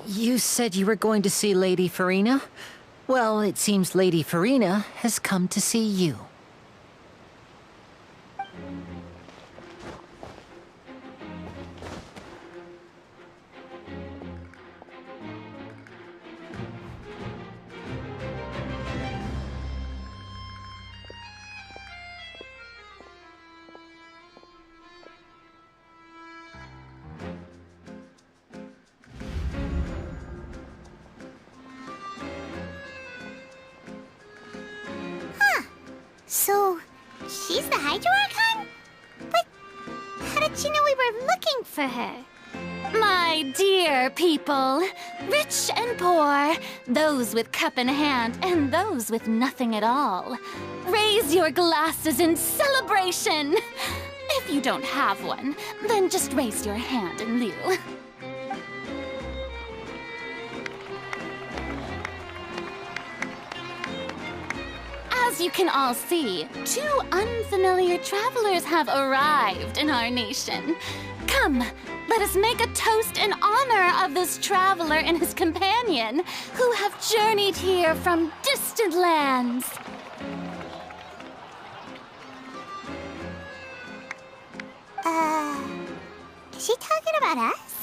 You said you were going to see Lady Furina? Well, it seems Lady Furina has come to see you. So, she's the Hydro Archon? But how did she know we were looking for her? My dear people, rich and poor, those with cup in hand and those with nothing at all, raise your glasses in celebration! If you don't have one, then just raise your hand in lieu. As you can all see, two unfamiliar travelers have arrived in our nation. Come, let us make a toast in honor of this traveler and his companion, who have journeyed here from distant lands. Is she talking about us?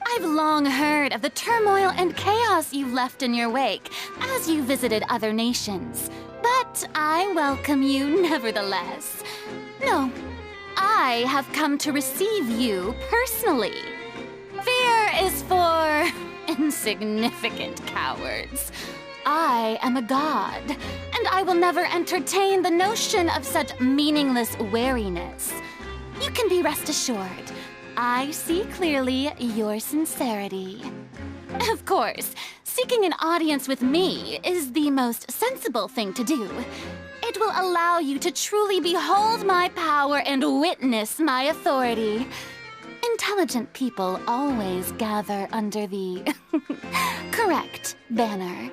I've long heard of the turmoil and chaos you left in your wake as you visited other nations. But I welcome you nevertheless. No, I have come to receive you personally. Fear is for insignificant cowards. I am a god, and I will never entertain the notion of such meaningless wariness. You can be rest assured. I see clearly your sincerity. Of course, seeking an audience with me is the most sensible thing to do. It will allow you to truly behold my power and witness my authority. Intelligent people always gather under the correct banner.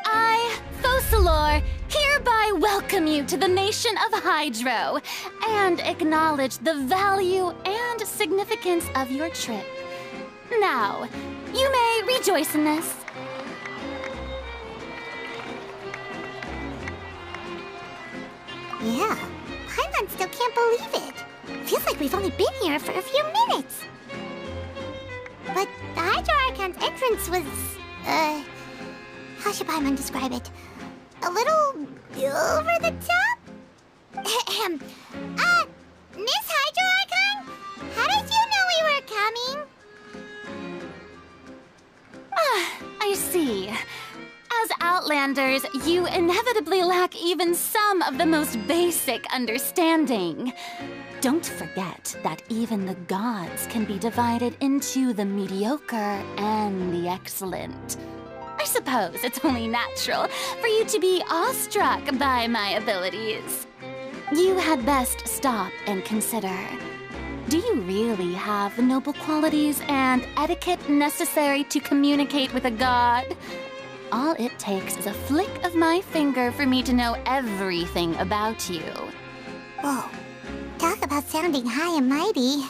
I, Focalors, hereby welcome you to the nation of Hydro and acknowledge the value and significance of your trip. Now, you may rejoice in this. Yeah, Paimon still can't believe it. Feels like we've only been here for a few minutes. But the Hydro Archon's entrance was, how should Paimon describe it? A little over the top? Miss Hydro Archon? How did you know we were coming? I see. As Outlanders, you inevitably lack even some of the most basic understanding. Don't forget that even the gods can be divided into the mediocre and the excellent. I suppose it's only natural for you to be awestruck by my abilities. You had best stop and consider. Do you really have the noble qualities and etiquette necessary to communicate with a god? All it takes is a flick of my finger for me to know everything about you. Whoa, talk about sounding high and mighty.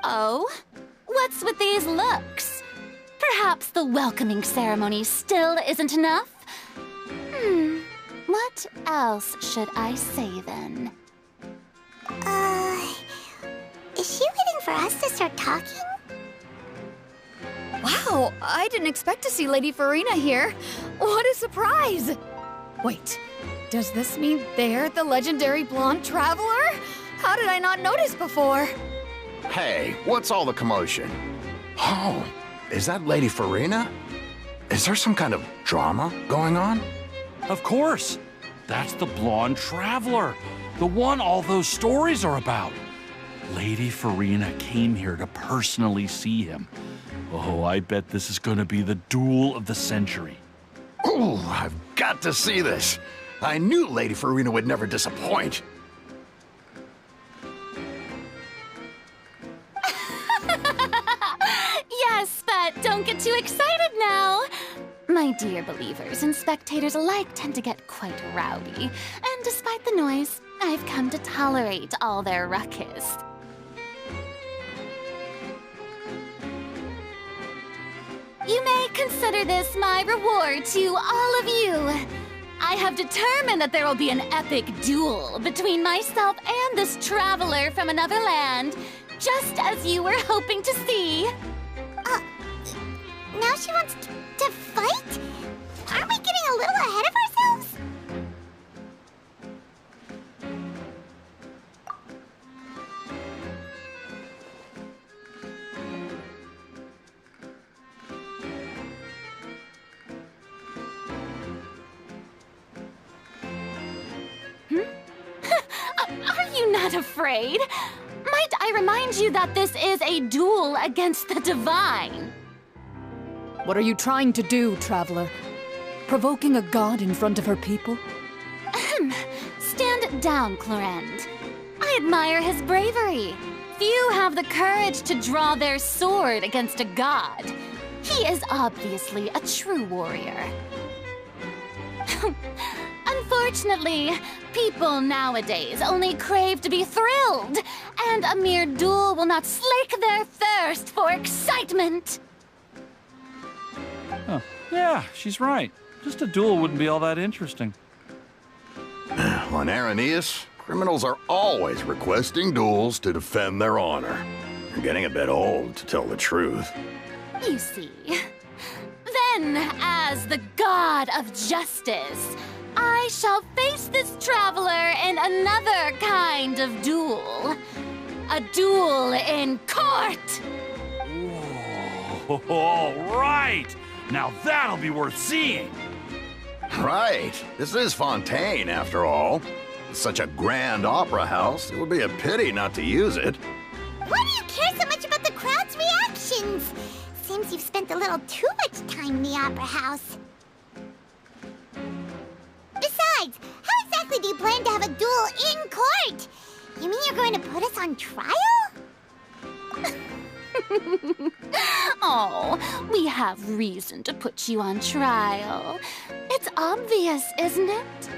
Oh? What's with these looks? Perhaps the welcoming ceremony still isn't enough? What else should I say then? Is she waiting for us to start talking? Wow, I didn't expect to see Lady Furina here. What a surprise! Wait, does this mean they're the legendary blonde traveler? How did I not notice before? Hey, what's all the commotion? Oh, is that Lady Furina? Is there some kind of drama going on? Of course. That's the blonde traveler. The one all those stories are about. Lady Furina came here to personally see him. Oh, I bet this is gonna be the duel of the century. Oh, I've got to see this. I knew Lady Furina would never disappoint. Yes, but don't get too excited now. My dear believers and spectators alike tend to get quite rowdy, and despite the noise, I've come to tolerate all their ruckus. You may consider this my reward to all of you. I have determined that there will be an epic duel between myself and this traveler from another land, just as you were hoping to see. Now she wants to fight? Aren't we getting a little ahead of ourselves? Are you not afraid? Might I remind you that this is a duel against the divine? What are you trying to do, traveler? Provoking a god in front of her people? Stand down, Clorend. I admire his bravery. Few have the courage to draw their sword against a god. He is obviously a true warrior. Unfortunately, people nowadays only crave to be thrilled, and a mere duel will not slake their thirst for excitement. Oh, yeah, she's right. Just a duel wouldn't be all that interesting. On Araneus, criminals are always requesting duels to defend their honor. They're getting a bit old, to tell the truth. You see. Then, as the god of justice, I shall face this traveler in another kind of duel. A duel in court! Whoa, all right! Now that'll be worth seeing! Right. This is Fontaine, after all. It's such a grand opera house, it would be a pity not to use it. Why do you care so much about the crowd's reactions? Seems you've spent a little too much time in the opera house. Besides, how exactly do you plan to have a duel in court? You mean you're going to put us on trial? Oh, we have reason to put you on trial. It's obvious, isn't it?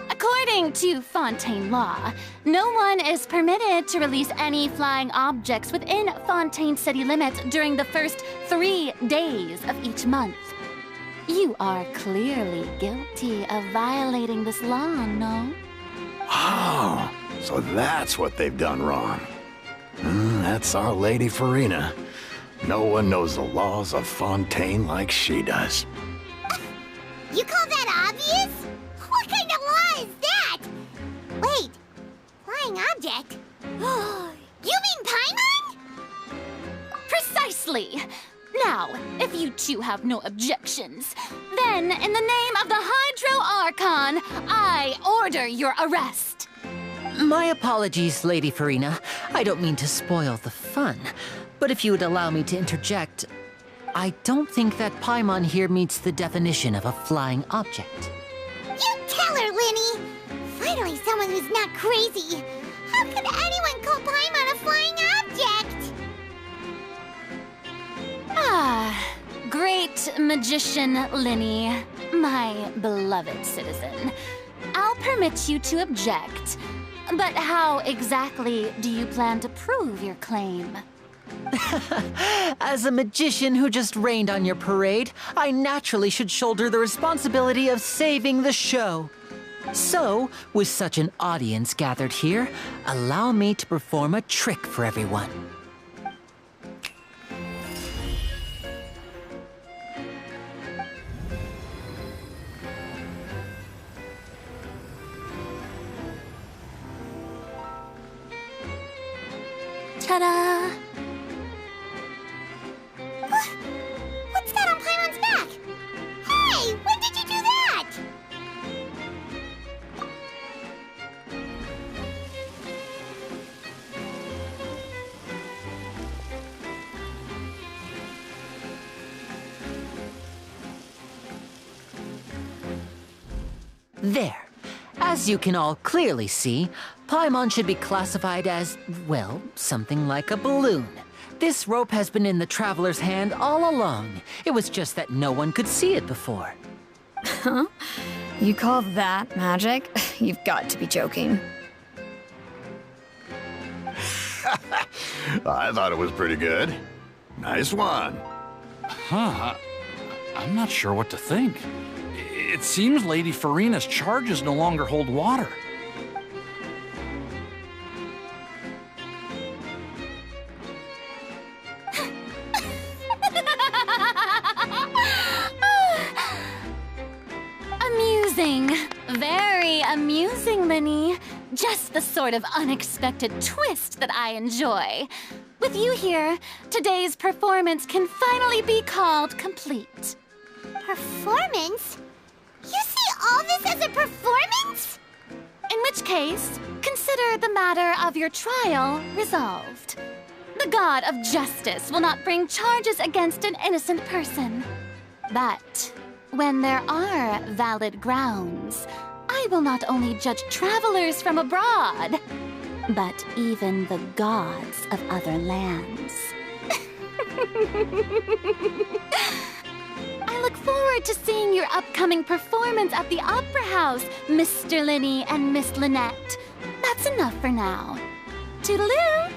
According to Fontaine law, no one is permitted to release any flying objects within Fontaine city limits during the first 3 days of each month. You are clearly guilty of violating this law, no? Oh, so that's what they've done wrong. That's our Lady Furina. No one knows the laws of Fontaine like she does. You call that obvious? What kind of law is that? Wait, flying object? You mean Paimon? Precisely! Now, if you two have no objections, then in the name of the Hydro Archon, I order your arrest. My apologies, Lady Furina. I don't mean to spoil the fun. But if you would allow me to interject, I don't think that Paimon here meets the definition of a flying object. You tell her, Linny! Finally someone who's not crazy. How could anyone call Paimon a flying object? Ah, great magician Linny, my beloved citizen. I'll permit you to object. But how exactly do you plan to prove your claim? As a magician who just rained on your parade, I naturally should shoulder the responsibility of saving the show. So, with such an audience gathered here, allow me to perform a trick for everyone. Ta-da! What's that on Paimon's back? Hey, when did you do that? There. As you can all clearly see, Paimon should be classified as, well, something like a balloon. This rope has been in the traveler's hand all along. It was just that no one could see it before. Huh? You call that magic? You've got to be joking. I thought it was pretty good. Nice one. Huh? I'm not sure what to think. It seems Lady Furina's charges no longer hold water. Amusing. Very amusing, Linny. Just the sort of unexpected twist that I enjoy. With you here, today's performance can finally be called complete. Performance? You see all this as a performance? In which case, consider the matter of your trial resolved. The god of justice will not bring charges against an innocent person. But when there are valid grounds, I will not only judge travelers from abroad, but even the gods of other lands. I look forward to seeing your upcoming performance at the Opera House, Mr. Linny and Miss Lynette. That's enough for now. Toodaloo!